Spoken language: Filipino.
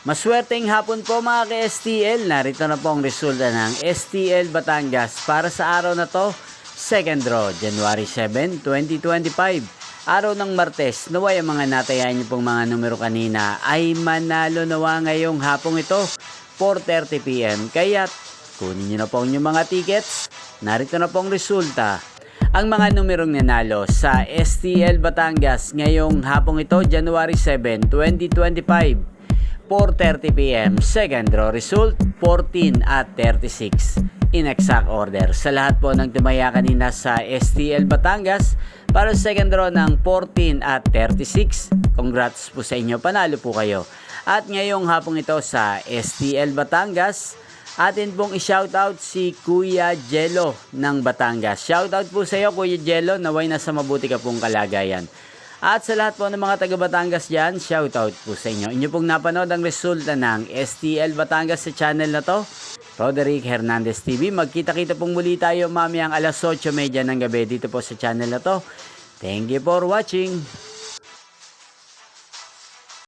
Maswerteng hapon po mga ka-STL. Narito na po ang resulta ng STL Batangas para sa araw na to, second draw, January 7, 2025. Araw ng Martes, naway ang mga natayan niyo pong mga numero kanina ay manalo nawa ngayong hapong ito, 4:30 PM. Kaya kunin niyo na po ang inyong mga tickets. Narito na po ang resulta. Ang mga numerong nanalo sa STL Batangas ngayong hapong ito, January 7, 2025. 4:30 PM. Second draw result, 14 at 36. In exact order. Sa lahat po ng tumaya kanina sa STL Batangas para sa second draw ng 14 at 36. Congrats po sa inyo. Panalo po kayo. At ngayong hapong ito sa STL Batangas, atin pong i-shoutout si Kuya Jello ng Batangas. Shoutout po sa iyo Kuya Jello. Naway nasa mabuti ka pong kalagayan. At sa lahat po ng mga taga Batangas dyan, shoutout po sa inyo. Inyo pong napanood ang resulta ng STL Batangas sa channel na to, Roderick Hernandez TV. Magkita-kita pong muli tayo mamayang alas 8:30 ng gabi dito po sa channel na to. Thank you for watching.